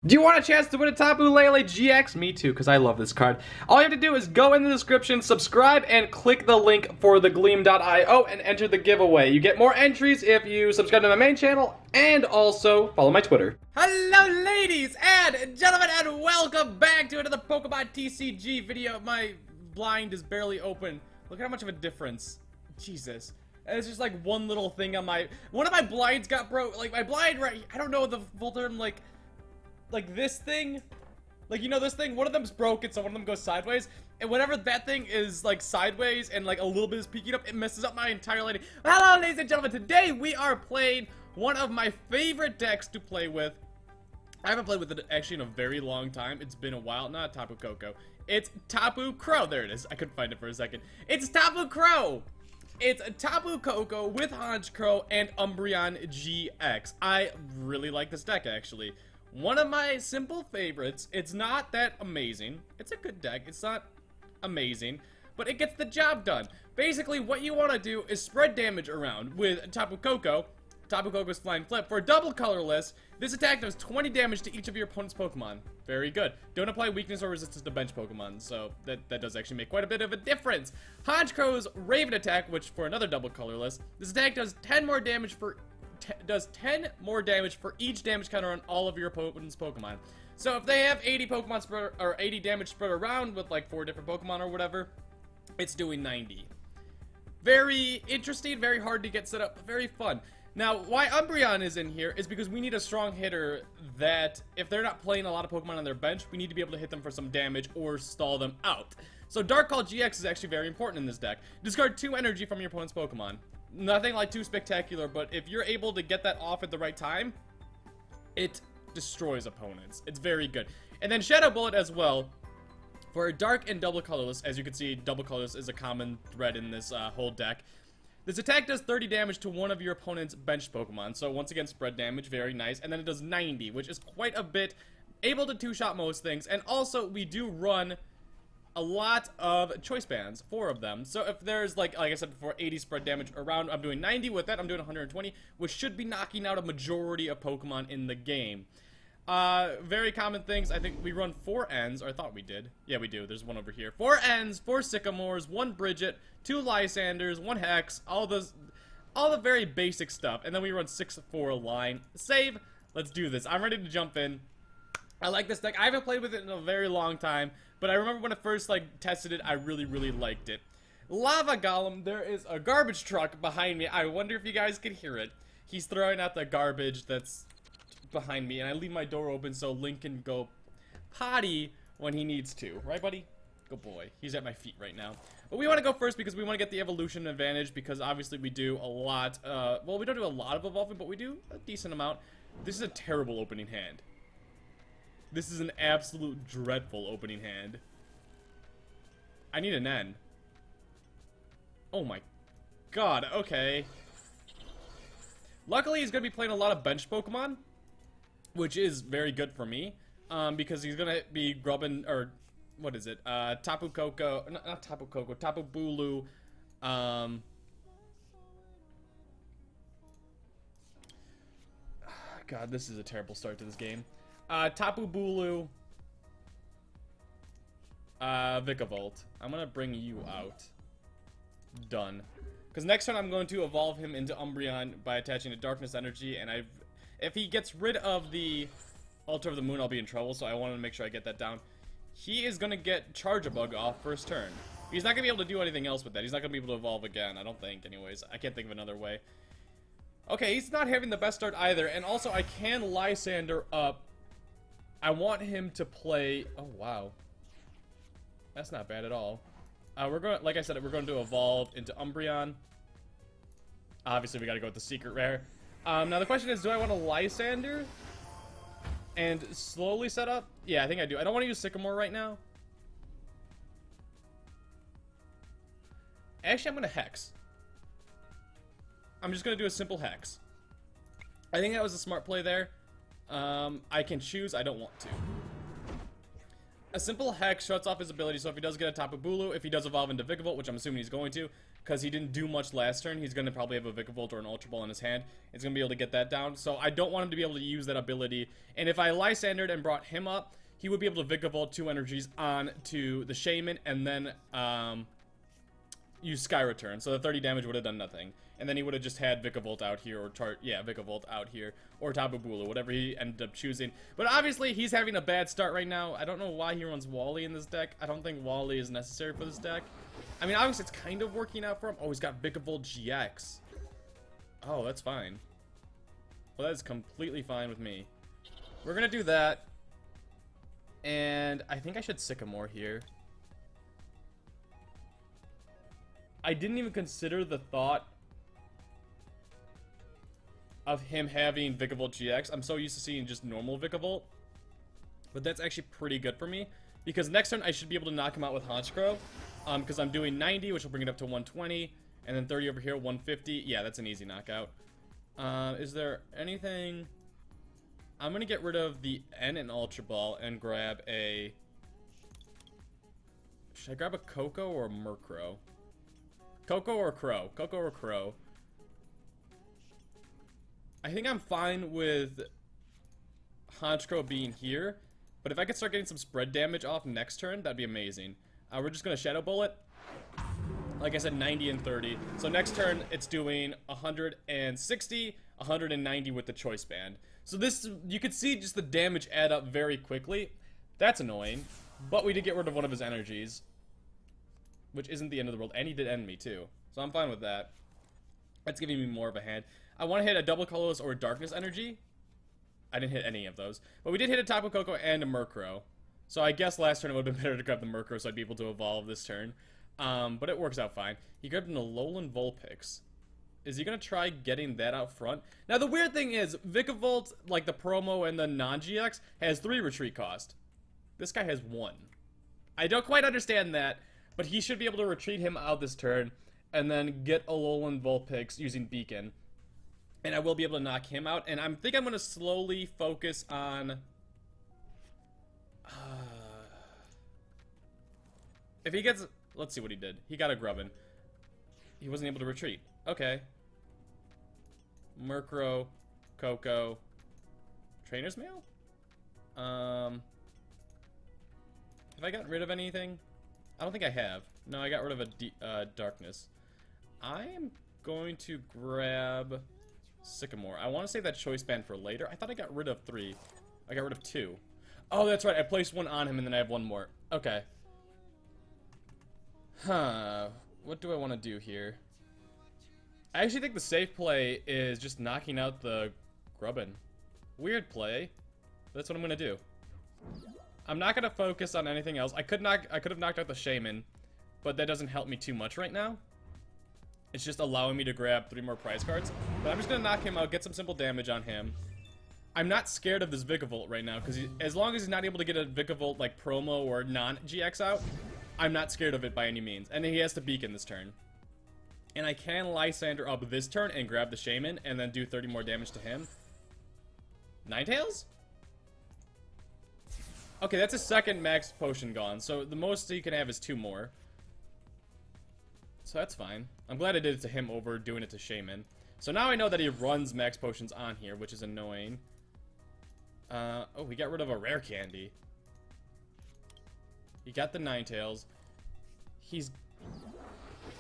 Do you want a chance to win a Tapu GX? Me too, because I love this card. All you have to do is go in the description, subscribe, and click the link for the Gleam.io and enter the giveaway. You get more entries if you subscribe to my main channel and also follow my Twitter. Hello ladies and gentlemen, and welcome back to another Pokemon TCG video. My blind is barely open. Look at how much of a difference. Jesus. And it's just like one little thing on one of my blinds got broke. Like my blind right, I don't know the full term, like this thing, like, you know, this thing, one of them's broken, so one of them goes sideways, and whenever that thing is like sideways and like a little bit is peeking up, it messes up my entire lighting. Hello ladies and gentlemen, today we are playing one of my favorite decks to play with. I haven't played with it actually in a very long time. It's been a while. Not Tapu Koko, it's Tapu Crow. There it is. I couldn't find it for a second. It's Tapu Crow. It's Tapu Koko with Honchkrow and Umbreon GX. I really like this deck, actually. One of my simple favorites. It's not that amazing. It's a good deck. It's not amazing, but it gets the job done. Basically, what you want to do is spread damage around with Tapu Koko. Tapu Koko's Flying Flip. For a double colorless, this attack does 20 damage to each of your opponent's Pokemon. Very good. Don't apply weakness or resistance to bench Pokemon, so that does actually make quite a bit of a difference. Honchkrow's Raven attack, which for another double colorless, this attack does 10 more damage for each damage counter on all of your opponent's Pokemon. So if they have 80 Pokemon spread, or 80 damage spread around with like 4 different Pokemon or whatever, it's doing 90. Very interesting, very hard to get set up, very fun. Now, why Umbreon is in here is because we need a strong hitter that, if they're not playing a lot of Pokemon on their bench, we need to be able to hit them for some damage or stall them out. So Dark Call GX is actually very important in this deck. Discard 2 energy from your opponent's Pokemon. Nothing like too spectacular, but if you're able to get that off at the right time, it destroys opponents. It's very good. And then Shadow Bullet as well. For dark and double colorless, as you can see, double colorless is a common thread in this whole deck. This attack does 30 damage to one of your opponent's bench Pokemon. So once again, spread damage, very nice. And then it does 90, which is quite a bit. Able to two-shot most things. And also, we do run a lot of choice bands, 4 of them. So if there's, like I said before, 80 spread damage around, I'm doing 90. With that, I'm doing 120, which should be knocking out a majority of Pokemon in the game. Very common things. I think we run 4 Ns, or I thought we did. Yeah, we do. There's one over here. 4 Ns, 4 Sycamores, 1 Bridget, 2 Lysanders, 1 Hex, all the very basic stuff. And then we run 6-4 line. Save. Let's do this. I'm ready to jump in. I like this deck. I haven't played with it in a very long time, but I remember when I first tested it, I really liked it. Lava Golem, there is a garbage truck behind me. I wonder if you guys can hear it. He's throwing out the garbage that's behind me, and I leave my door open so Link can go potty when he needs to. Right, buddy? Good boy. He's at my feet right now. But we want to go first because we want to get the evolution advantage, because obviously we do a lot. Well, we don't do a lot of evolving, but we do a decent amount. This is a terrible opening hand. This is an absolute dreadful opening hand. I need an N. Oh my god, okay. Luckily, he's going to be playing a lot of bench Pokemon, which is very good for me, because he's going to be grubbing, or what is it? Tapu Koko, not Tapu Koko, Tapu Bulu. God, this is a terrible start to this game. Tapu Bulu, Vikavolt. I'm gonna bring you out. Done. Because next turn I'm going to evolve him into Umbreon by attaching a Darkness Energy, and if he gets rid of the Altar of the Moon, I'll be in trouble, so I want to make sure I get that down. He is gonna get Charge-a-Bug off first turn. He's not gonna be able to do anything else with that. He's not gonna be able to evolve again, I don't think, anyways. I can't think of another way. Okay, he's not having the best start either, and also I can Lysander up. I want him to play. Oh wow, that's not bad at all. We're going, like I said, we're going to evolve into Umbreon. Obviously, we got to go with the secret rare. Now the question is, do I want to Lysander and slowly set up? Yeah, I think I do. I don't want to use Sycamore right now. Actually, I'm going to Hex. I'm just going to do a simple Hex. I think that was a smart play there. I can choose. I don't want to. A simple Hex shuts off his ability, so if he does get a Tapu Bulu, if he does evolve into Vikavolt, which I'm assuming he's going to, because he didn't do much last turn, he's going to probably have a Vikavolt or an Ultra Ball in his hand. It's going to be able to get that down, so I don't want him to be able to use that ability. And if I Lysandered and brought him up, he would be able to Vikavolt 2 energies on to the Shaman, and then use Sky Return, so the 30 damage would have done nothing. And then he would have just had Vikavolt out here, or Vikavolt out here, or Tapu Bulu, whatever he ended up choosing. But obviously, he's having a bad start right now. I don't know why he runs Wally in this deck. I don't think Wally is necessary for this deck. I mean, obviously, it's kind of working out for him. Oh, he's got Vikavolt GX. Oh, that's fine. Well, that is completely fine with me. We're gonna do that. And I think I should Sycamore here. I didn't even consider the thought of him having Vikavolt GX. I'm so used to seeing just normal Vikavolt. But that's actually pretty good for me. Because next turn I should be able to knock him out with Honchkrow. Because I'm doing 90, which will bring it up to 120. And then 30 over here, 150. Yeah, that's an easy knockout. Is there anything... I'm going to get rid of the N and Ultra Ball and grab a... Should I grab a Coco or a Murkrow? Coco or Crow? Coco or Crow? I think I'm fine with Honchkrow being here, but if I could start getting some spread damage off next turn, that'd be amazing. We're just going to Shadow Bullet. Like I said, 90 and 30. So next turn, it's doing 160, 190 with the Choice Band. So this, you could see just the damage add up very quickly. That's annoying, but we did get rid of one of his energies, which isn't the end of the world, and he did end me too. So I'm fine with that. That's giving me more of a hand. I want to hit a double colorless or a darkness energy. I didn't hit any of those. But we did hit a Tapu Koko and a Murkrow. So I guess last turn it would have been better to grab the Murkrow so I'd be able to evolve this turn. But it works out fine. He grabbed an Alolan Vulpix. Is he going to try getting that out front? Now the weird thing is, Vikavolt, like the promo and the non-GX, has 3 retreat cost. This guy has 1. I don't quite understand that, but he should be able to retreat him out this turn and then get Alolan Vulpix using Beacon. And I will be able to knock him out. And I think I'm going to slowly focus on... if he gets... Let's see what he did. He got a Grubbin. He wasn't able to retreat. Okay. Murkrow, Coco, Trainer's Mail? Have I gotten rid of anything? I don't think I have. No, I got rid of a Darkness. I am going to grab Sycamore. I want to save that Choice Band for later. I thought I got rid of 3. I got rid of 2. Oh, that's right. I placed 1 on him and then I have 1 more. Okay. Huh. What do I want to do here? I actually think the safe play is just knocking out the Grubbin. Weird play. That's what I'm going to do. I'm not going to focus on anything else. I could have knocked out the Shaman, but that doesn't help me too much right now. It's just allowing me to grab 3 more prize cards. But I'm just going to knock him out, get some simple damage on him. I'm not scared of this Vikavolt right now, because as long as he's not able to get a Vikavolt like promo or non-GX out, I'm not scared of it by any means. And he has to Beacon this turn. And I can Lysander up this turn and grab the Shaman and then do 30 more damage to him. Ninetales? Okay, that's a second max potion gone. So the most he can have is 2 more. So that's fine. I'm glad I did it to him over doing it to Shaman. So now I know that he runs max potions on here, which is annoying. Oh, he got rid of a rare candy. He got the Ninetales.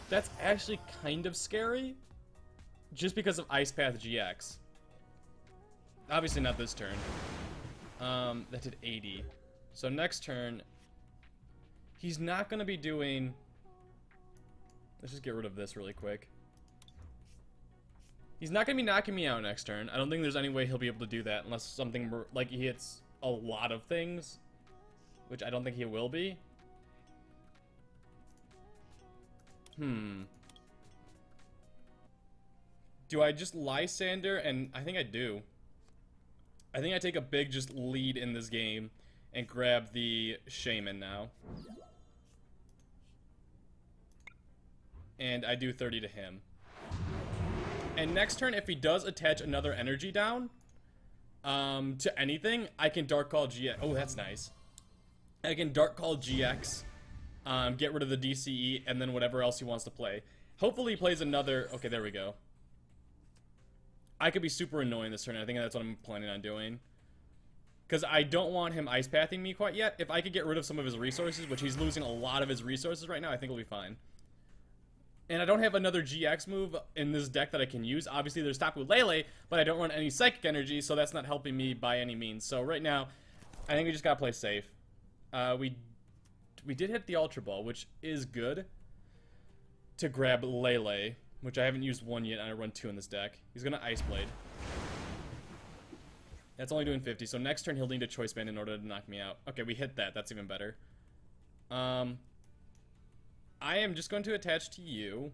That's actually kind of scary. Just because of Ice Path GX. Obviously not this turn. That did 80. So next turn, he's not going to be doing... Let's just get rid of this really quick. He's not going to be knocking me out next turn. I don't think there's any way he'll be able to do that unless something, like, he hits a lot of things. Which I don't think he will be. Do I just Lysander? And I think I do. I think I take a big just lead in this game and grab the Shaman now. And I do 30 to him. And next turn, if he does attach another energy down to anything, I can Dark Call GX. Oh, that's nice. I can Dark Call GX, get rid of the DCE, and then whatever else he wants to play. Hopefully he plays another... Okay, there we go. I could be super annoying this turn. I think that's what I'm planning on doing. Because I don't want him Ice Pathing me quite yet. If I could get rid of some of his resources, which he's losing a lot of his resources right now, I think we'll be fine. And I don't have another GX move in this deck that I can use. Obviously, there's Tapu Lele, but I don't run any Psychic Energy, so that's not helping me by any means. So right now, I think we just gotta play safe. We did hit the Ultra Ball, which is good to grab Lele, which I haven't used one yet, and I run 2 in this deck. He's gonna Ice Blade. That's only doing 50, so next turn he'll need a Choice Band in order to knock me out. Okay, we hit that. That's even better. I am just going to attach to you.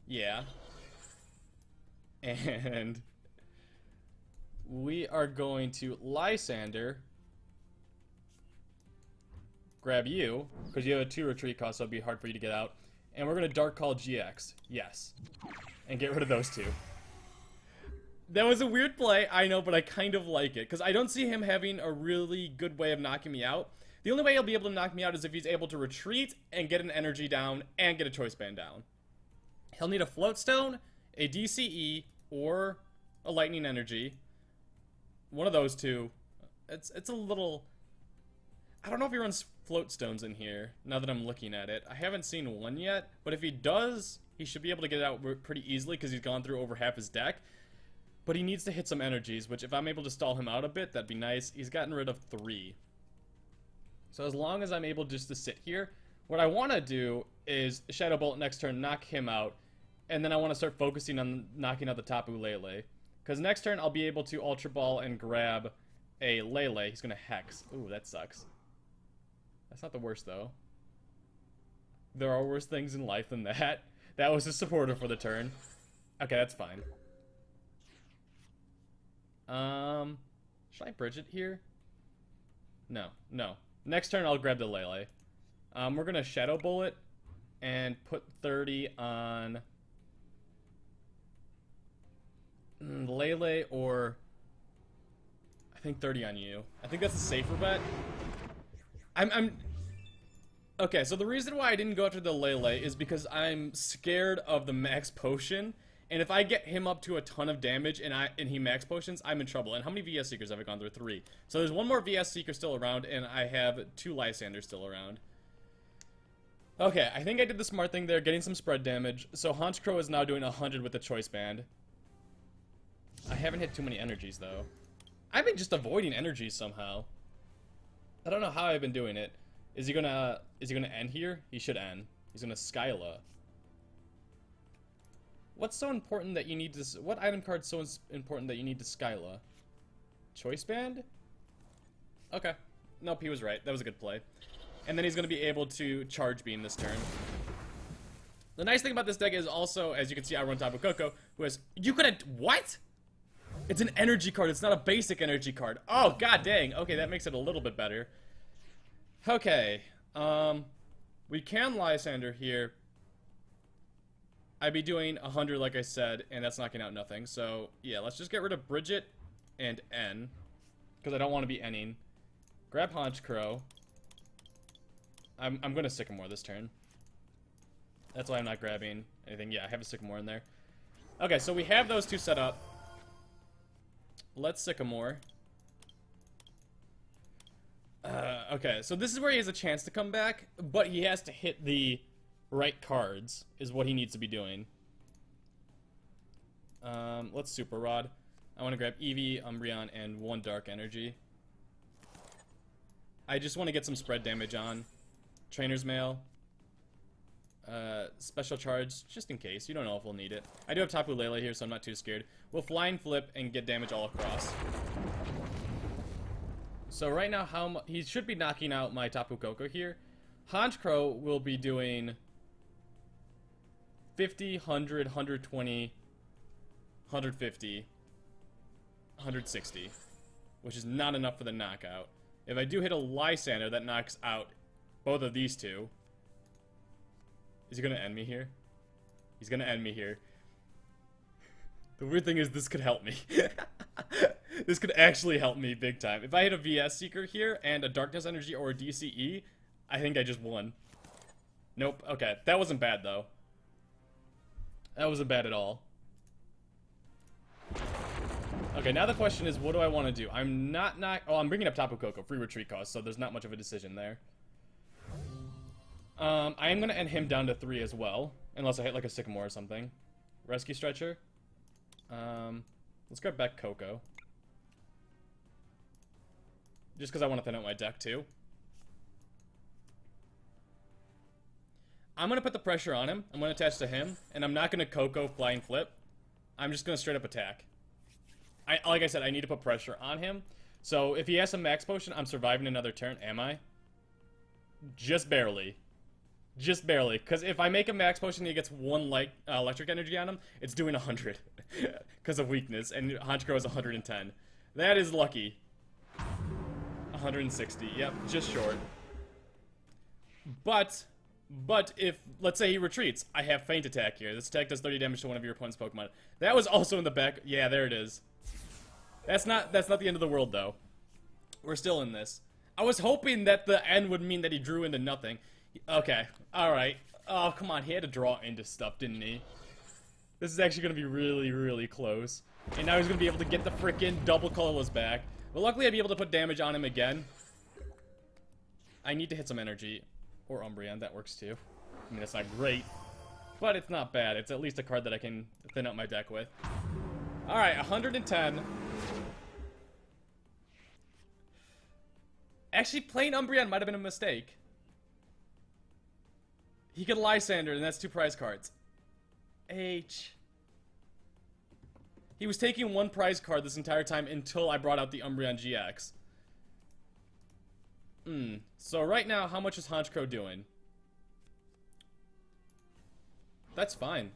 Yeah. And we are going to Lysander. Grab you, because you have a 2 retreat cost, so it'll be hard for you to get out. And we're going to Dark Call GX. Yes. And get rid of those 2. That was a weird play, I know, but I kind of like it. Because I don't see him having a really good way of knocking me out. The only way he'll be able to knock me out is if he's able to retreat and get an energy down and get a Choice Band down. He'll need a Float Stone, a DCE, or a Lightning Energy. One of those 2. It's a little... I don't know if he runs Float Stones in here, now that I'm looking at it. I haven't seen one yet, but if he does, he should be able to get it out pretty easily because he's gone through over half his deck. But he needs to hit some energies, which if I'm able to stall him out a bit, that'd be nice. He's gotten rid of 3. So as long as I'm able just to sit here, what I want to do is Shadow Bolt next turn, knock him out, and then I want to start focusing on knocking out the Tapu Lele. Because next turn I'll be able to Ultra Ball and grab a Lele. He's going to Hex. Ooh, that sucks. That's not the worst, though. There are worse things in life than that. That was a supporter for the turn. Okay, that's fine. Should I bridge it here? No, no. Next turn, I'll grab the Lele. We're going to Shadow Bullet and put 30 on Lele, or I think 30 on you. I think that's a safer bet. Okay, so the reason why I didn't go after the Lele is because I'm scared of the max potion. And if I get him up to a ton of damage and he max potions, I'm in trouble. And how many VS Seekers have I gone through? 3. So there's one more VS Seeker still around, and I have 2 Lysanders still around. Okay, I think I did the smart thing there, getting some spread damage. So Honchkrow is now doing 100 with the Choice Band. I haven't hit too many energies, though. I've been just avoiding energies somehow. I don't know how I've been doing it. Is he gonna end here? He should end. He's gonna Skyla. What's so important that you need to... What item card's so important that you need to Skyla? Choice Band? Okay. Nope, he was right. That was a good play. And then he's going to be able to Charge Beam this turn. The nice thing about this deck is also, as you can see, I run Tapu Koko, who has... You could have... What? It's an energy card. It's not a basic energy card. Oh, god dang. Okay, that makes it a little bit better. Okay. We can Lysander here. I'd be doing 100 like I said, and that's knocking out nothing. So, yeah, let's just get rid of Bridget and N, because I don't want to be N-ing. Grab Honchkrow. I'm going to Sycamore this turn. That's why I'm not grabbing anything. Yeah, I have a Sycamore in there. Okay, so we have those 2 set up. Let's Sycamore. Okay, so this is where he has a chance to come back, but he has to hit the right cards, is what he needs to be doing. Let's Super Rod. I want to grab Eevee, Umbreon, and 1 Dark Energy. I just want to get some spread damage on. Trainer's Mail. Special Charge, just in case. You don't know if we'll need it. I do have Tapu Lele here, so I'm not too scared. We'll Flying Flip and get damage all across. So right now, he should be knocking out my Tapu Koko here. Honchkrow will be doing 50, 100, 120, 150, 160, which is not enough for the knockout. If I do hit a Lysander, that knocks out both of these 2. Is he gonna end me here? He's gonna end me here. The weird thing is this could help me. This could actually help me big time. If I had a VS Seeker here and a Darkness Energy or a DCE, I think I just won. Nope. Okay. That wasn't bad, though. That wasn't bad at all. Okay, now the question is, what do I want to do? I'm not... Oh, I'm bringing up Tapu Koko. Free retreat cost, so there's not much of a decision there. I am going to end him down to 3 as well. Unless I hit, like, a Sycamore or something. Rescue Stretcher. Let's grab back Koko. Just because I want to thin out my deck, too. I'm going to put the pressure on him. I'm going to attach to him. And I'm not going to Koko Flying Flip. I'm just going to straight up attack. Like I said, I need to put pressure on him. So if he has some Max Potion, I'm surviving another turn. Am I? Just barely. Just barely. Because if I make a Max Potion and he gets 1 electric energy on him, it's doing 100. Because of weakness. And Honchkrow is 110. That is lucky. 160. Yep, just short. But if, let's say he retreats, I have Feint Attack here. This attack does 30 damage to one of your opponent's Pokemon. That was also in the back. Yeah, there it is. That's not the end of the world, though. We're still in this. I was hoping that the end would mean that he drew into nothing. Okay, alright. Oh, come on, he had to draw into stuff, didn't he? This is actually going to be really, really close. And now he's going to be able to get the frickin' double colorless back. But luckily I'd be able to put damage on him again. I need to hit some energy. Or Umbreon, that works too. I mean, it's not great. But it's not bad. It's at least a card that I can thin out my deck with. Alright, 110. Actually, playing Umbreon might have been a mistake. He could Lysander, and that's 2 prize cards. H. He was taking 1 prize card this entire time until I brought out the Umbreon GX. So right now, how much is Honchkrow doing? That's fine.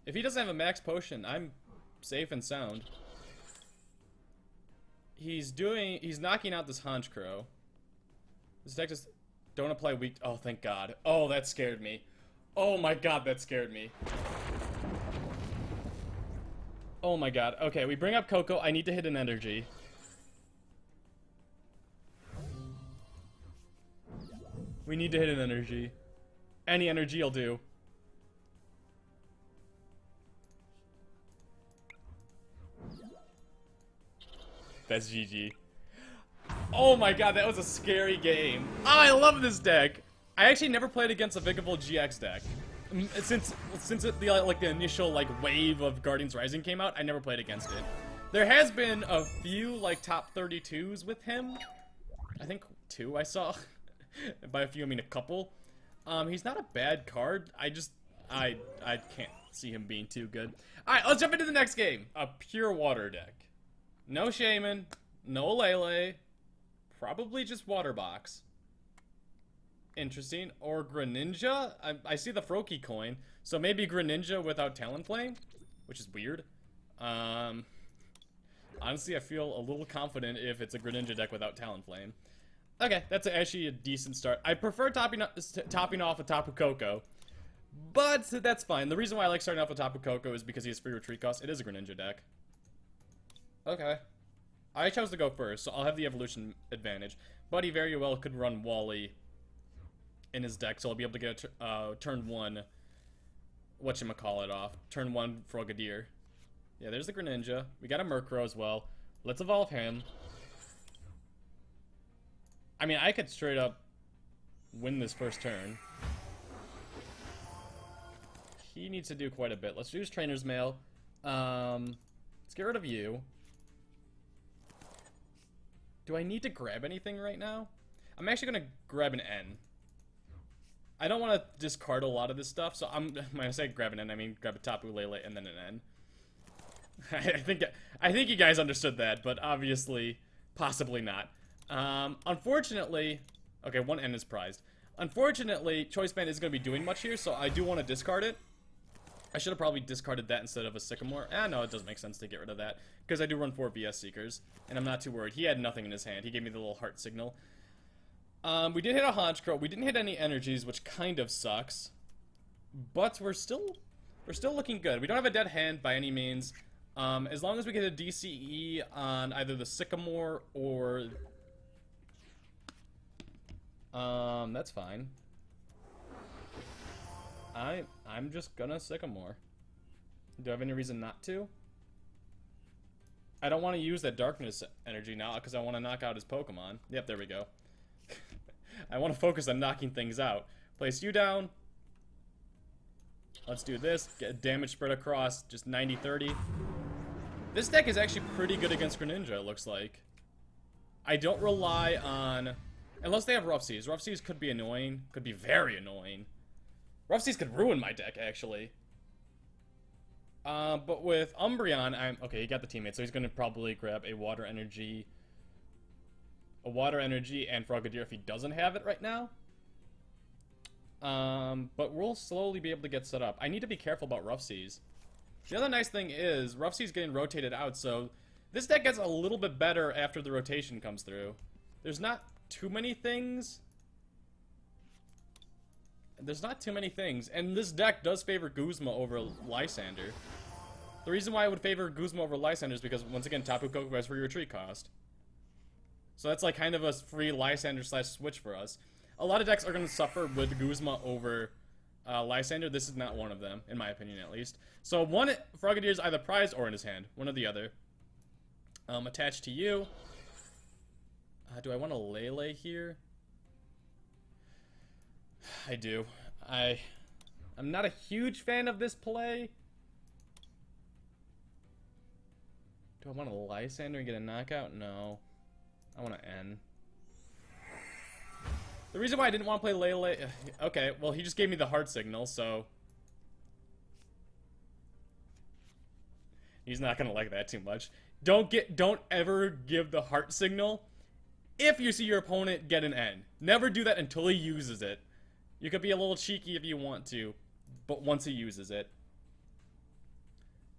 If he doesn't have a max potion, I'm safe and sound. He's knocking out this Honchkrow. This deck just don't apply weak. Oh, thank God. Oh, that scared me. Oh my God, that scared me. Oh my God. Okay, we bring up Koko. I need to hit an energy. We need to hit an energy. Any energy will do. That's GG. Oh my God, that was a scary game. Oh, I love this deck. I actually never played against a Vikavolt GX deck. Since the initial wave of Guardians Rising came out, I never played against it. There has been a few top 32s with him. I think 2 I saw. By a few I mean a couple. He's not a bad card. I can't see him being too good. Alright, let's jump into the next game. A pure water deck. No Shaman, no Lele, probably just Water Box. Interesting. Or Greninja? I see the Froakie coin, so maybe Greninja without Talonflame, which is weird. Honestly, I feel a little confident if it's a Greninja deck without Talonflame. Okay, that's actually a decent start. I prefer topping off with Tapu Koko, but that's fine. The reason why I like starting off with Tapu Koko is because he has free retreat cost. It is a Greninja deck. Okay. I chose to go first, so I'll have the evolution advantage. But he very well could run Wally in his deck, so I'll be able to get a turn 1, whatchamacallit off. Turn 1 Frogadier. Yeah, there's the Greninja. We got a Murkrow as well. Let's evolve him. I mean, I could straight up win this first turn. He needs to do quite a bit. Let's use Trainer's Mail. Let's get rid of you. Do I need to grab anything right now? I'm actually going to grab an N. I don't want to discard a lot of this stuff, so when I say grab an N, I mean grab a Tapu Lele and then an N. I think you guys understood that, but obviously, possibly not. Unfortunately, okay, 1 N is prized. Unfortunately, Choice Band isn't going to be doing much here, so I do want to discard it. I should have probably discarded that instead of a Sycamore. No, it does make sense to get rid of that, because I do run 4 VS Seekers, and I'm not too worried. He had nothing in his hand. He gave me the little heart signal. We did hit a Honchkrow. We didn't hit any energies, which kind of sucks. But we're still looking good. We don't have a dead hand by any means. As long as we get a DCE on either the Sycamore or... that's fine. I'm just gonna Sycamore. Do I have any reason not to? I don't want to use that darkness energy now because I want to knock out his Pokemon. Yep, there we go. I want to focus on knocking things out. Place you down. Let's do this. Get damage spread across, just 90-30. This deck is actually pretty good against Greninja, it looks like. I don't rely on... Unless they have Rough Seas. Rough Seas could be annoying. Could be very annoying. Rough Seas could ruin my deck, actually. But with Umbreon, okay, he got the teammate, so he's going to probably grab a Water Energy. A Water Energy and Frogadier if he doesn't have it right now. But we'll slowly be able to get set up. I need to be careful about Rough Seas. The other nice thing is, Rough Seas getting rotated out, so this deck gets a little bit better after the rotation comes through. There's not too many things. And this deck does favor Guzma over Lysander. The reason why I would favor Guzma over Lysander is because, once again, Tapu Koko has free retreat cost. So that's like kind of a free Lysander slash switch for us. A lot of decks are going to suffer with Guzma over Lysander. This is not one of them, in my opinion at least. So one Frogadier is either prized or in his hand. One or the other. Attached to you. Do I want a Lele here? I do. I'm not a huge fan of this play. Do I want a Lysander and get a knockout? No. I want to N. The reason why I didn't want to play Lele... Okay, well, he just gave me the heart signal, so... He's not going to like that too much. Don't ever give the heart signal if you see your opponent get an N. Never do that until he uses it. You could be a little cheeky if you want to, but once he uses it.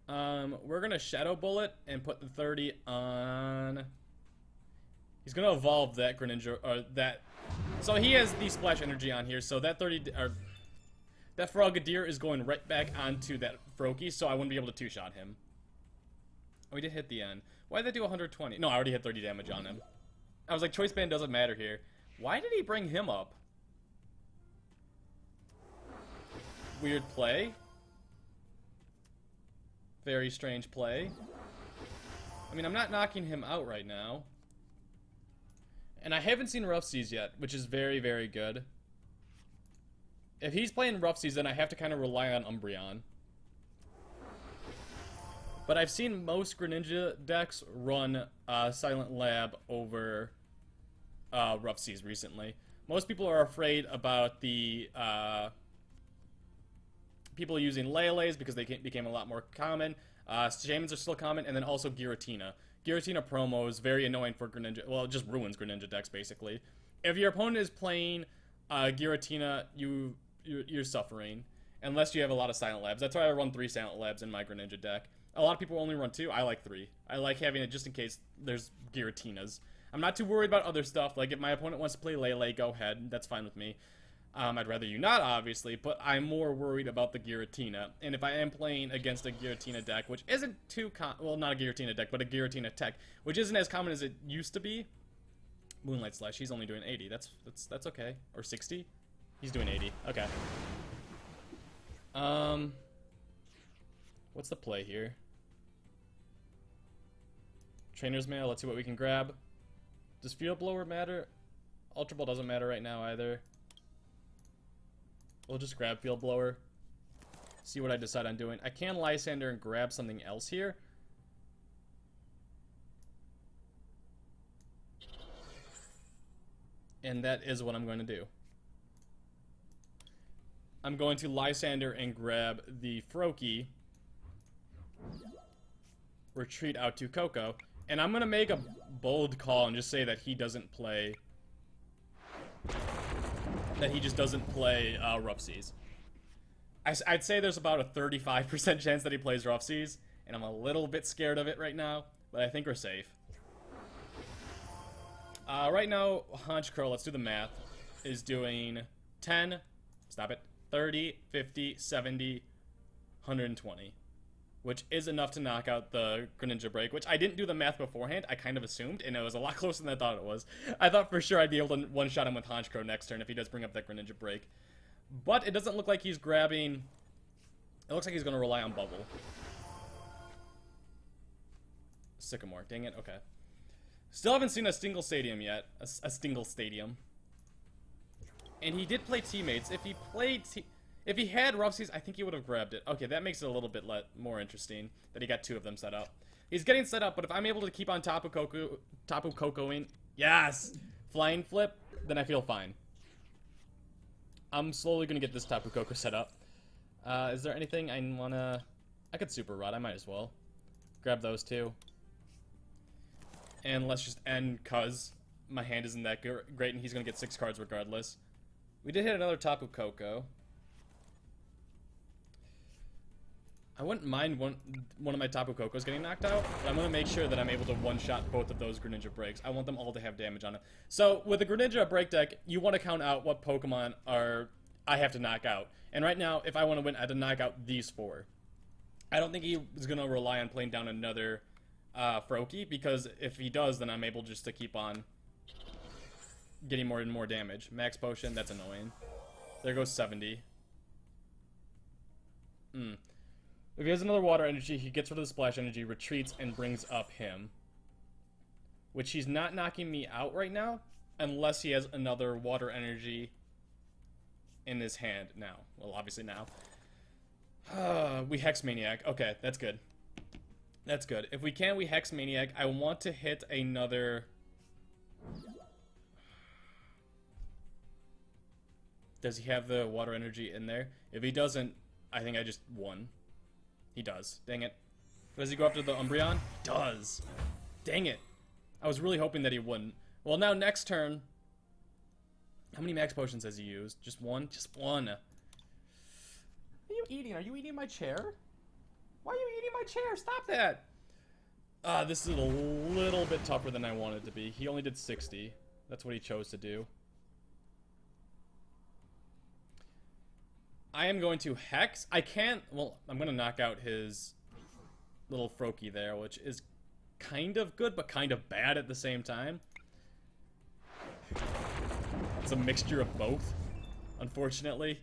We're going to Shadow Bullet and put the 30 on... He's going to evolve that Greninja, or that... So he has the Splash Energy on here, so that 30... Or, that Frogadier is going right back onto that Froakie, so I wouldn't be able to two-shot him. Oh, he did hit the end. Why did they do 120? No, I already hit 30 damage on him. I was like, Choice Band doesn't matter here. Why did he bring him up? Weird play. Very strange play. I mean, I'm not knocking him out right now. And I haven't seen Rough Seas yet, which is very, very good. If he's playing Rough Seas, then I have to kind of rely on Umbreon. But I've seen most Greninja decks run Silent Lab over Rough Seas recently. Most people are afraid about the people using Lele's because they became a lot more common. Shamans are still common, and then also Giratina. Giratina promo is very annoying for Greninja. Well, it just ruins Greninja decks, basically. If your opponent is playing Giratina, you're suffering. Unless you have a lot of Silent Labs. That's why I run 3 Silent Labs in my Greninja deck. A lot of people only run 2. I like 3. I like having it just in case there's Giratinas. I'm not too worried about other stuff. Like, if my opponent wants to play Lele, go ahead. That's fine with me. I'd rather you not, obviously, but I'm more worried about the Giratina. And if I am playing against a Giratina deck, which isn't too well, not a Giratina deck, but a Giratina tech, which isn't as common as it used to be. Moonlight Slash, he's only doing 80. That's okay. Or 60? He's doing 80. Okay. What's the play here? Trainer's Mail, let's see what we can grab. Does Field Blower matter? Ultra Ball doesn't matter right now either. We'll just grab Field Blower. See what I decide on doing. I can Lysander and grab something else here. And that is what I'm going to do. I'm going to Lysander and grab the Froakie. Retreat out to Koko. And I'm going to make a bold call and just say that he doesn't play... That he just doesn't play Rough Seas. I'd say there's about a 35% chance that he plays Rough Seas. And I'm a little bit scared of it right now. But I think we're safe. Right now, Honchkrow, let's do the math, is doing 10... Stop it. 30, 50, 70, 120. which is enough to knock out the Greninja break, which I didn't do the math beforehand. I kind of assumed, and it was a lot closer than I thought it was. I thought for sure I'd be able to one-shot him with Honchkrow next turn if he does bring up that Greninja break. But it doesn't look like he's grabbing... It looks like he's going to rely on Bubble. Sycamore. Dang it. Okay. Still haven't seen a Stingle Stadium yet. A Stingle Stadium. And he did play Teammates. If he played... If he had Rough Seas, I think he would have grabbed it. Okay, that makes it a little bit more interesting that he got 2 of them set up. He's getting set up, but if I'm able to keep on Tapu Kokoing... Yes! Flying Flip, then I feel fine. I'm slowly going to get this Tapu Koko set up. Is there anything I want to... I could Super Rod, I might as well. Grab those 2. And let's just end, cuz my hand isn't that great, and he's going to get 6 cards regardless. We did hit another Tapu Koko. I wouldn't mind one of my Tapu Kokos getting knocked out, but I'm going to make sure that I'm able to one-shot both of those Greninja breaks. I want them all to have damage on them. So, with the Greninja break deck, you want to count out what Pokemon I have to knock out. And right now, if I want to win, I have to knock out these 4. I don't think he is going to rely on playing down another Froakie, because if he does, then I'm able just to keep on getting more and more damage. Max Potion, that's annoying. There goes 70. If he has another Water Energy, he gets rid of the Splash Energy, retreats, and brings up him. Which he's not knocking me out right now, unless he has another Water Energy in his hand now. Well, obviously now. We Hex Maniac. Okay, that's good. That's good. If we can, we Hex Maniac. I want to hit another... Does he have the Water Energy in there? If he doesn't, I think I just won. He does. Dang it. Does he go after the Umbreon? Does. Dang it. I was really hoping that he wouldn't. Well, now next turn... How many Max Potions has he used? Just 1? Just 1. What are you eating? Are you eating my chair? Why are you eating my chair? Stop that! This is a little bit tougher than I wanted it to be. He only did 60. That's what he chose to do. I am going to Hex. I can't... Well, I'm going to knock out his little Froakie there, which is kind of good, but kind of bad at the same time. It's a mixture of both, unfortunately.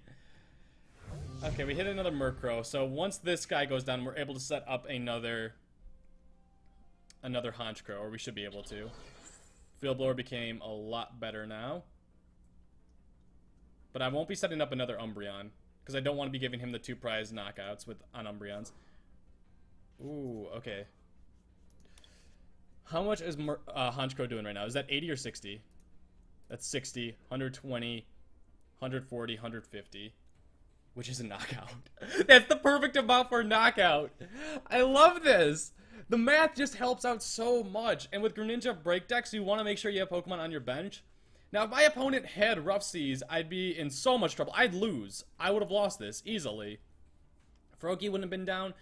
Okay, we hit another Murkrow. So once this guy goes down, we're able to set up another Honchkrow, or we should be able to. Field Blower became a lot better now. But I won't be setting up another Umbreon, because I don't want to be giving him the 2 prize knockouts on Umbreons. Ooh, okay. How much is Honchkrow doing right now? Is that 80 or 60? That's 60, 120, 140, 150. Which is a knockout. That's the perfect amount for a knockout. I love this. The math just helps out so much. And with Greninja break decks, you want to make sure you have Pokemon on your bench. Now, if my opponent had Rough Seas, I'd be in so much trouble. I'd lose. I would have lost this easily. Froakie wouldn't have been down.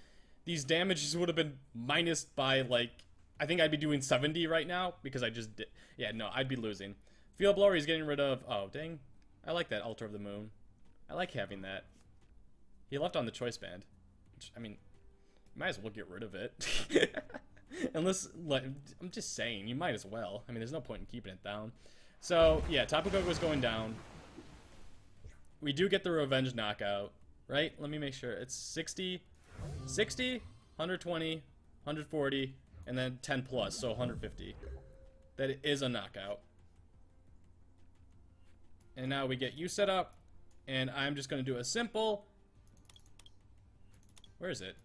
These damages would have been minus by, like, I think I'd be doing 70 right now because I just did. Yeah, no, I'd be losing. Field Blower, he's getting rid of... Oh, dang. I like that Altar of the Moon. I like having that. He left on the Choice Band. Which, I mean, you might as well get rid of it. Unless, like, I'm just saying, you might as well. I mean, there's no point in keeping it down. So, yeah, Tapu Koko is going down. We do get the Revenge knockout, right? Let me make sure. It's 60, 120, 140, and then 10 plus, so 150. That is a knockout. And now we get you set up, and I'm just going to do a simple... Where is it?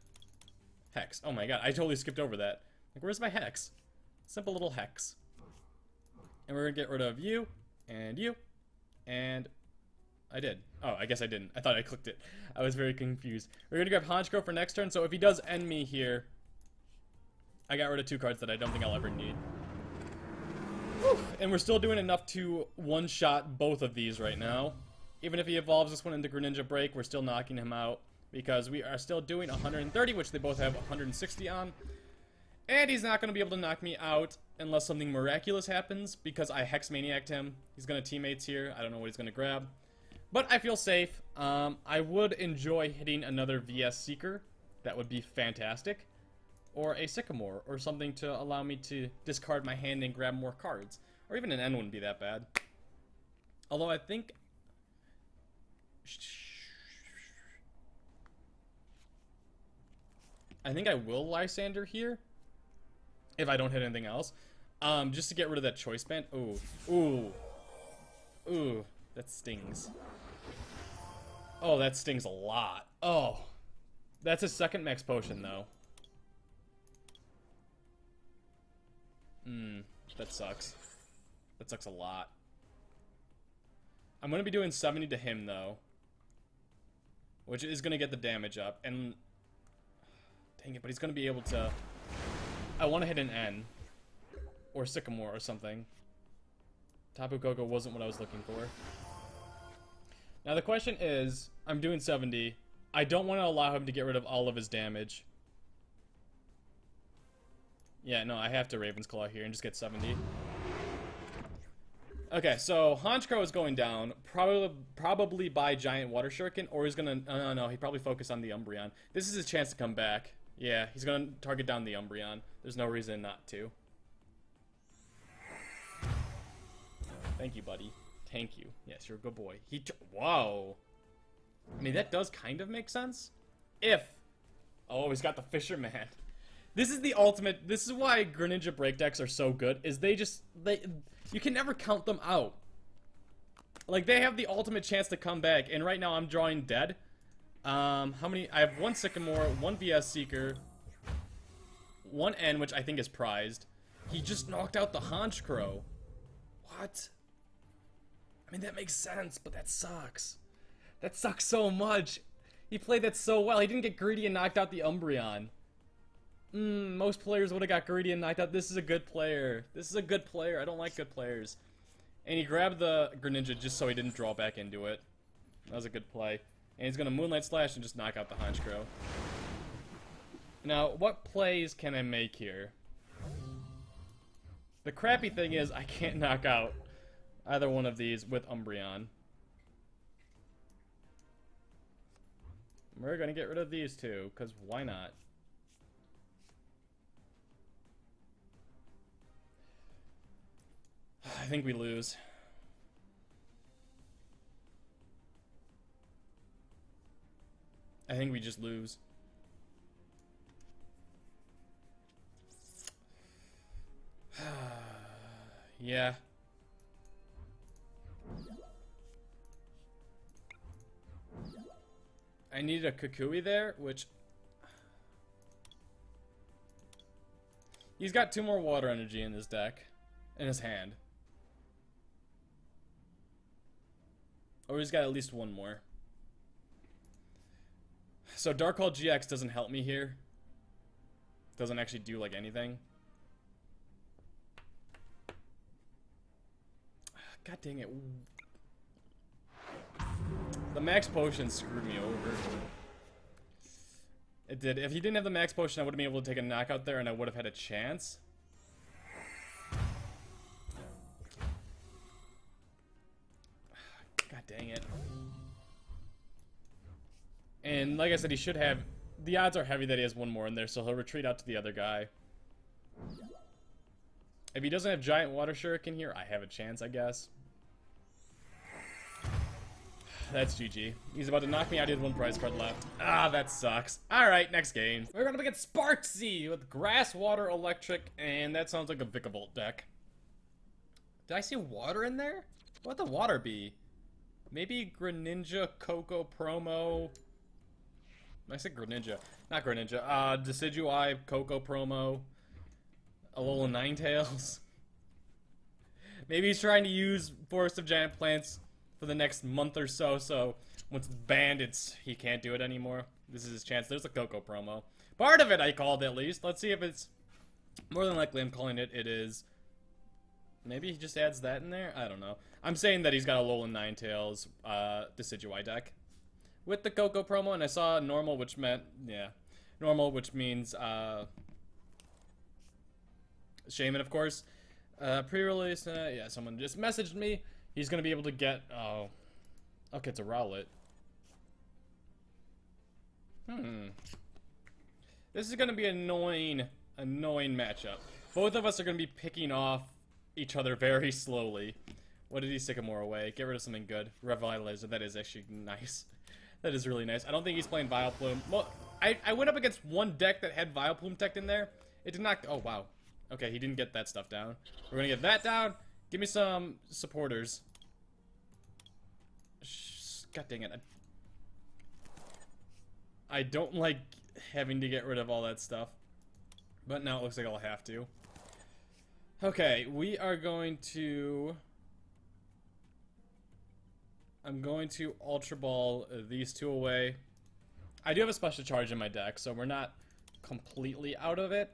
Hex. Oh my god, I totally skipped over that. Like, where's my Hex? Simple little Hex. And we're going to get rid of you, and I did. Oh, I guess I didn't. I thought I clicked it. I was very confused. We're going to grab Honchkrow for next turn, so if he does end me here, I got rid of 2 cards that I don't think I'll ever need. Whew. And we're still doing enough to one-shot both of these right now. Even if he evolves this one into Greninja Break, we're still knocking him out, because we are still doing 130, which they both have 160 on. And he's not going to be able to knock me out unless something miraculous happens, because I Hex Maniac'd him. He's going to teammates here. I don't know what he's going to grab. But I feel safe. I would enjoy hitting another VS Seeker, That would be fantastic. Or a Sycamore, or something to allow me to discard my hand and grab more cards. Or even an N wouldn't be that bad. Although I think... I will Lysander here. If I don't hit anything else. Just to get rid of that choice band. Ooh. Ooh. Ooh. That stings. Oh, that stings a lot. Oh. That's a second max potion, though. That sucks. That sucks a lot. I'm gonna be doing 70 to him, though. Which is gonna get the damage up. And... dang it, but he's gonna be able to... I want to hit an N. Or Sycamore or something. Tapu Koko wasn't what I was looking for. Now the question is, I'm doing 70. I don't want to allow him to get rid of all of his damage. Yeah, no, I have to Raven's Claw here and just get 70. Okay, so Honchkrow is going down, probably by Giant Water Shuriken, or he's gonna... no, he probably focused on the Umbreon. This is his chance to come back. Yeah, he's gonna target down the Umbreon. There's no reason not to. Thank you, buddy. Thank you. Yes, you're a good boy. Whoa. I mean, that does kind of make sense. If... oh, he's got the Fisherman. This is the ultimate... this is why Greninja break decks are so good, is they just... you can never count them out. Like, they have the ultimate chance to come back, and right now I'm drawing dead. How many... I have one Sycamore, one VS Seeker, one N, which I think is prized. He just knocked out the Honchkrow. What? I mean, that makes sense, but that sucks. That sucks so much. He played that so well. He didn't get greedy and knocked out the Umbreon. Most players would have got greedy and knocked out. This is a good player. This is a good player. I don't like good players. And he grabbed the Greninja just so he didn't draw back into it. That was a good play. And he's going to Moonlight Slash and just knock out the Honchkrow. Now, what plays can I make here? The crappy thing is I can't knock out either one of these with Umbreon. We're going to get rid of these two, because why not? I think we lose. I think we just lose. Yeah. I needed a Kukui there, which... he's got 2 more water energy in his deck. In his hand. Or he's got at least 1 more. So Vikavolt GX doesn't help me here. Doesn't actually do, like, anything. God dang it. The max potion screwed me over. It did. If he didn't have the max potion, I would have been able to take a knockout there and I would have had a chance. God dang it. And like I said, he should have... the odds are heavy that he has 1 more in there, so he'll retreat out to the other guy. If he doesn't have Giant Water Shuriken here, I have a chance, I guess. That's GG. He's about to knock me out. He has 1 prize card left. Ah, that sucks. Alright, next game. We're gonna get Sparksy with Grass, Water, Electric, and that sounds like a Vikavolt deck. Did I see water in there? What would the water be? Maybe Greninja, Coco promo. I said Greninja. Not Greninja. Decidueye, Coco promo. Alola Ninetales. Maybe he's trying to use Forest of Giant Plants for the next month or so, so once it's banned, he can't do it anymore. This is his chance. There's a Coco promo. Part of it I called at least. Let's see if it's... more than likely I'm calling it. It is... maybe he just adds that in there? I don't know. I'm saying that he's got a Alola Ninetales Decidueye deck. With the Coco promo, and I saw normal, which meant... yeah. Normal, which means... Shaman, of course. Pre-release, yeah, someone just messaged me. He's gonna be able to get, oh. Okay, it's a Rowlet. This is going to be an annoying matchup. Both of us are going to be picking off each other very slowly. What did he Sycamore away? Get rid of something good. Revitalizer, that is actually nice. That is really nice. I don't think he's playing Vileplume. Well, I went up against one deck that had Vileplume tech in there. It did not... Oh, wow. Okay, he didn't get that stuff down. We're going to get that down. Give me some supporters. God dang it. I don't like having to get rid of all that stuff. But now it looks like I'll have to. Okay, we are going to... I'm going to Ultra Ball these two away. I do have a special charge in my deck, so we're not completely out of it.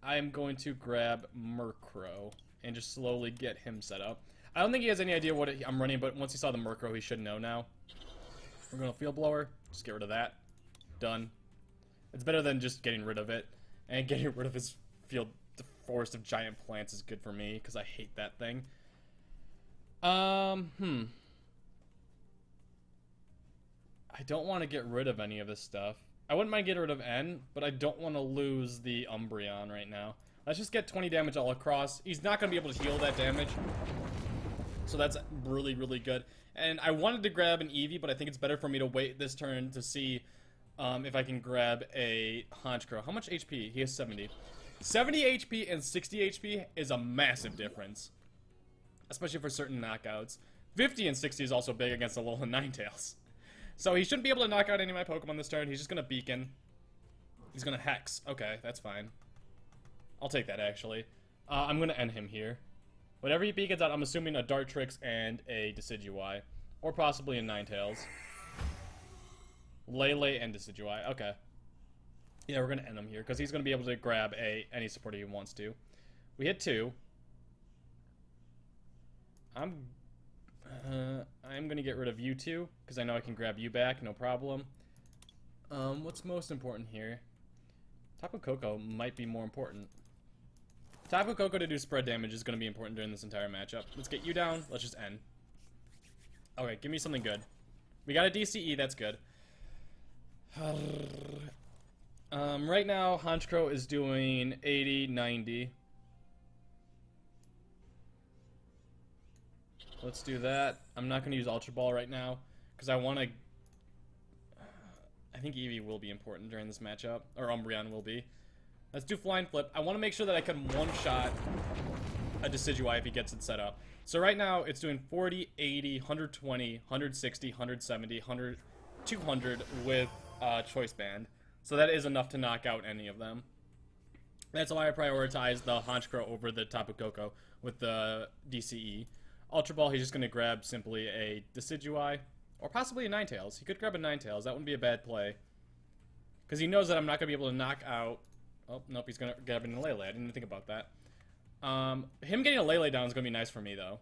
I am going to grab Murkrow and just slowly get him set up. I don't think he has any idea what I'm running, but once he saw the Murkrow, he should know now. We're going to Field Blower. Just get rid of that. Done. It's better than just getting rid of it. And getting rid of his field, the forest of giant plants is good for me, because I hate that thing. I don't want to get rid of any of this stuff. I wouldn't mind getting rid of N, but I don't want to lose the Umbreon right now. Let's just get 20 damage all across. He's not going to be able to heal that damage. So that's really, really good. And I wanted to grab an Eevee, but I think it's better for me to wait this turn to see if I can grab a Honchkrow. How much HP? He has 70. 70 HP and 60 HP is a massive difference. Especially for certain knockouts. 50 and 60 is also big against the Alolan Ninetales. So he shouldn't be able to knock out any of my Pokemon this turn. He's just going to Beacon. He's going to Hex. Okay, that's fine. I'll take that, actually. I'm going to end him here. Whatever he Beacons out, I'm assuming a Dartrix and a Decidueye. Or possibly a Ninetales. Lele and Decidueye. Okay. Yeah, we're going to end him here, because he's going to be able to grab any supporter he wants to. We hit 2. I'm going to get rid of you two, because I know I can grab you back, no problem. What's most important here? Tapu Koko might be more important. Tapu Koko to do spread damage is going to be important during this entire matchup. Let's get you down. Let's just end. Okay, give me something good. We got a DCE, that's good. Right now, Honchkrow is doing 80, 90. Let's do that. I'm not going to use Ultra Ball right now, because I want to... I think Eevee will be important during this matchup, or Umbreon will be. Let's do Flying Flip. I want to make sure that I can one-shot a Decidueye if he gets it set up. So right now, it's doing 40, 80, 120, 160, 170, 100, 200 with Choice Band. So that is enough to knock out any of them. That's why I prioritize the Honchkrow over the Tapu Koko with the DCE. Ultra Ball, he's just going to grab simply a Decidueye, or possibly a Ninetales. He could grab a Ninetales. That wouldn't be a bad play. Because he knows that I'm not going to be able to knock out... Oh, nope, he's going to grab a Lele. I didn't even think about that. Him getting a Lele down is going to be nice for me, though.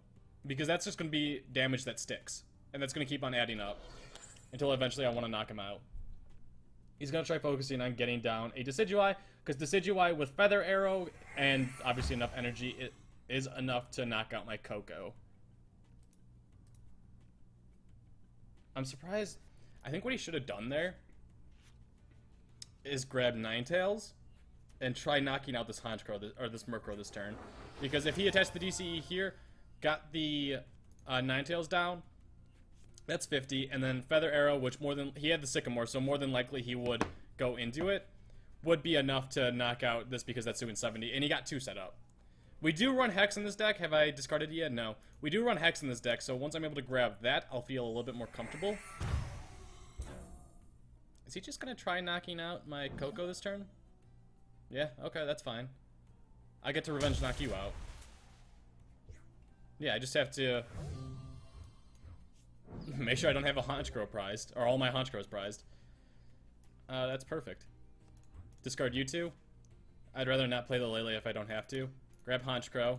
Because that's just going to be damage that sticks. And that's going to keep on adding up. Until eventually I want to knock him out. He's going to try focusing on getting down a Decidueye. Because Decidueye with Feather Arrow and obviously enough energy, it is enough to knock out my Koko. I'm surprised. I think what he should have done there is grab Ninetales and try knocking out this Honchkrow, or this Murkrow this turn. Because if he attached the DCE here, got the Ninetales down, that's 50, and then Feather Arrow, which he had the Sycamore, so more than likely he would go into it, would be enough to knock out this because that's doing 70, and he got 2 set up. We do run Hex in this deck. Have I discarded it yet? No. We do run Hex in this deck, so once I'm able to grab that, I'll feel a little bit more comfortable. Is he just going to try knocking out my Koko this turn? Yeah, okay, that's fine. I get to revenge knock you out. Yeah, I just have to make sure I don't have a Honchkrow prized, or all my Honchkrows prized. That's perfect. Discard you two. I'd rather not play the Lele if I don't have to. Grab Honchkrow.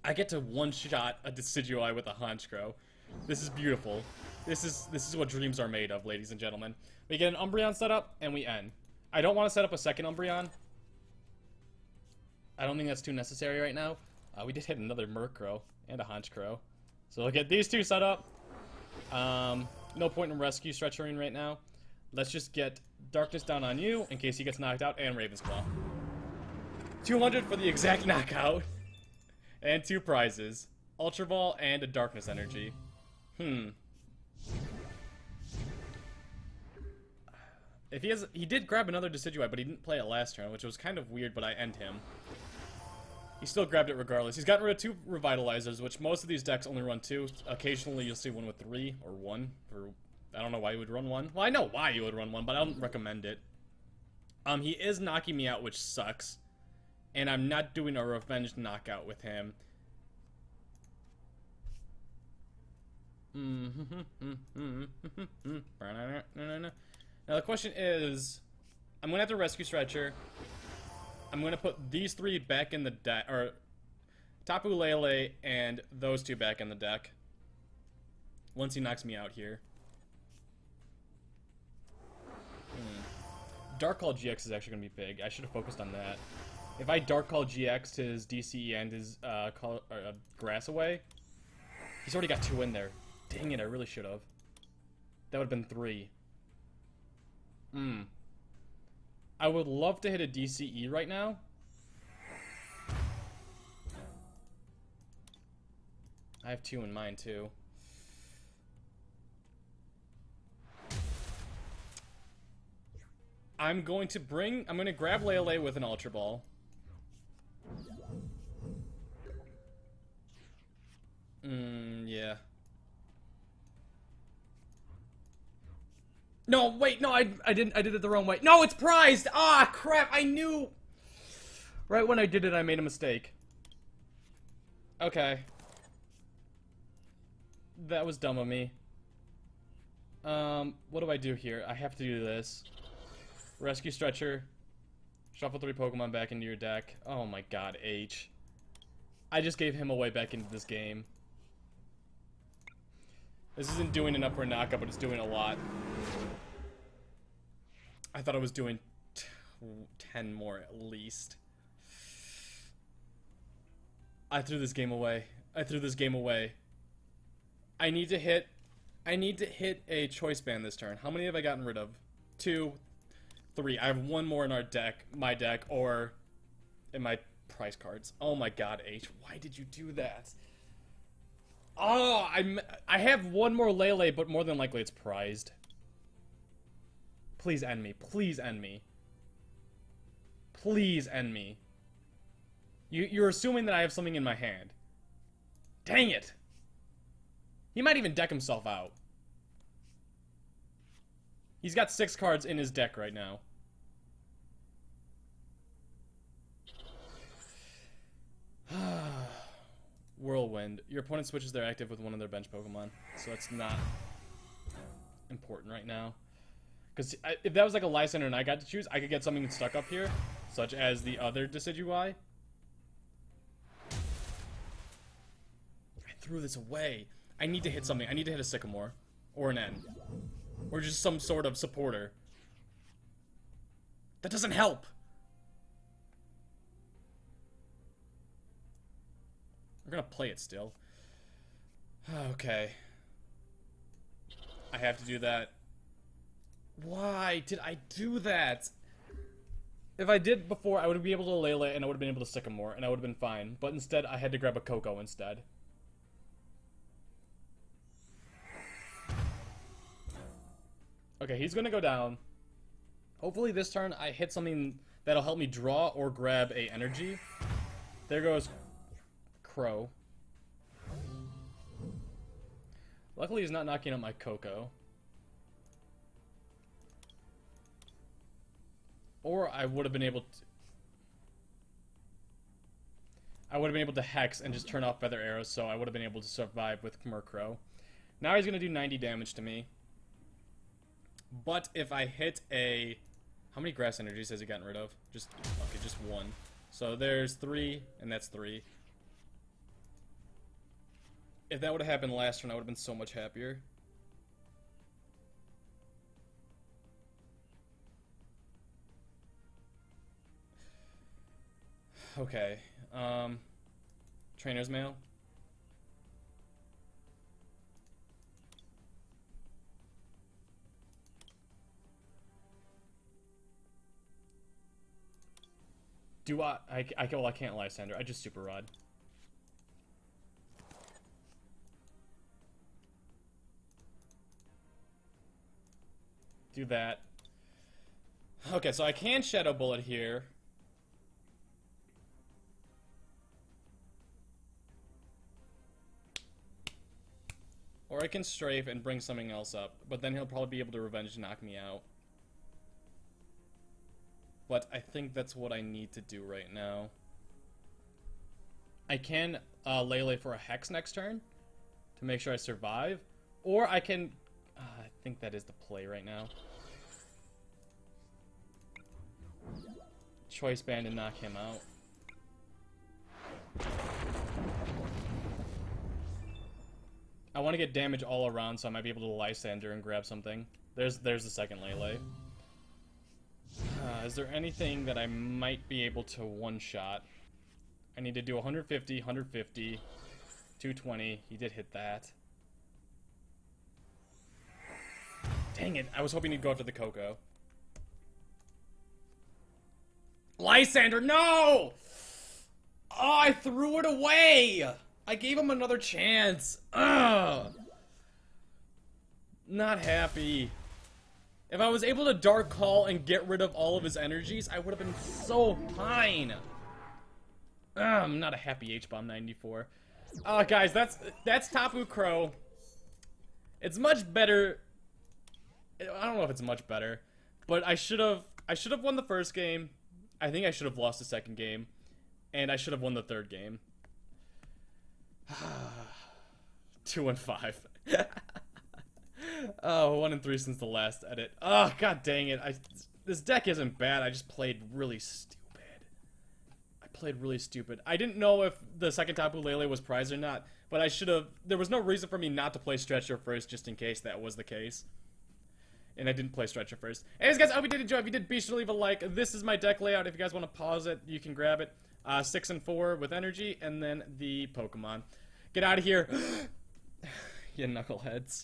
I get to one-shot a Decidueye with a Honchkrow. This is beautiful. This is what dreams are made of, ladies and gentlemen. We get an Umbreon set up, and we end. I don't want to set up a second Umbreon. I don't think that's too necessary right now. We did hit another Murkrow and a Honchkrow. So we'll get these two set up. No point in rescue stretching right now. Let's just get Darkness down on you in case he gets knocked out, and Raven's Claw. 200 for the exact knockout. And 2 prizes. Ultra Ball and a Darkness Energy. If he did grab another Decidueye, but he didn't play it last turn, which was kind of weird, but I end him. He still grabbed it regardless. He's gotten rid of 2 Revitalizers, which most of these decks only run 2. Occasionally you'll see one with 3 or 1. I don't know why you would run 1. Well, I know why you would run 1, but I don't recommend it. He is knocking me out, which sucks. And I'm not doing a revenge knockout with him. Now the question is, I'm gonna have to rescue Stretcher. I'm gonna put these 3 back in the deck, or Tapu Lele and those 2 back in the deck. Once he knocks me out here. Dark Call GX is actually gonna be big. I should have focused on that. If I Dark Call GX to his DCE and his Grass away, he's already got 2 in there. Dang it, I really should have. That would have been 3. I would love to hit a DCE right now. I have 2 in mind too. I'm going to grab Lele with an Ultra Ball. Yeah. No, wait, no, I did it the wrong way. No, it's prized! Ah, crap, I knew! Right when I did it, I made a mistake. Okay. That was dumb of me. What do I do here? I have to do this. Rescue Stretcher. Shuffle 3 Pokemon back into your deck. Oh my god, H. I just gave him away back into this game. This isn't doing enough for a knockout, but it's doing a lot. I thought I was doing 10 more at least. I threw this game away. I threw this game away. I need to hit a choice band this turn. How many have I gotten rid of? 2, 3. I have 1 more in our deck, my deck, or in my prize cards. Oh my god, H. Why did you do that? Oh, I have 1 more Lele, but more than likely it's prized. Please end me. Please end me. Please end me. You're assuming that I have something in my hand. Dang it! He might even deck himself out. He's got 6 cards in his deck right now. Whirlwind. Your opponent switches their active with one of their bench Pokemon, so that's not important right now. Because if that was like a Lysandre and I got to choose, I could get something stuck up here, such as the other Decidueye. I threw this away. I need to hit something. I need to hit a Sycamore. Or an N. Or just some sort of supporter. That doesn't help! We're gonna play it still. Okay. I have to do that. Why did I do that? If I did before, I would be able to Lele and I would have been able to Sycamore and I would have been fine. But instead, I had to grab a Coco instead. Okay, he's gonna go down. Hopefully this turn I hit something that'll help me draw or grab a energy. There goes Crow. Luckily he's not knocking out my Coco. Or I would have been able to... I would have been able to Hex and just turn off Feather Arrows, so I would have been able to survive with Murkrow. Now he's going to do 90 damage to me. But if I hit a... How many Grass Energies has he gotten rid of? Just... Okay, just 1. So there's 3, and that's 3. If that would have happened last turn, I would have been so much happier. Okay, Trainer's Mail. Do well, I can't Lysander. I just Super Rod. Do that. Okay, so I can Shadow Bullet here. Or I can Strafe and bring something else up, but then he'll probably be able to Revenge knock me out. But I think that's what I need to do right now. I can Lele for a Hex next turn to make sure I survive. Or I can... I think that is the play right now. Choice Band and knock him out. I want to get damage all around, so I might be able to Lysander and grab something. There's the second Lele. Is there anything that I might be able to one-shot? I need to do 150, 150, 220. He did hit that. Dang it, I was hoping he'd go after the Coco. Lysander, no! Oh, I threw it away! I gave him another chance. Ugh. Not happy. If I was able to Dark Call and get rid of all of his energies, I would have been so fine. I'm not a happy H-Bomb 94. Guys, that's Tapu Crow. It's much better. I don't know if it's much better, but I should have won the first game. I think I should have lost the second game, and I should have won the third game. 2-5. Oh, 1-3 since the last edit. Oh, god dang it. This deck isn't bad. I just played really stupid. I didn't know if the second Tapu Lele was prized or not, but I should have. There was no reason for me not to play Stretcher first, just in case that was the case. And I didn't play Stretcher first. Anyways, guys, I hope you did enjoy. If you did, be sure to leave a like. This is my deck layout. If you guys want to pause it, you can grab it. 6 and 4 with energy, and then the Pokemon. Get out of here, you knuckleheads.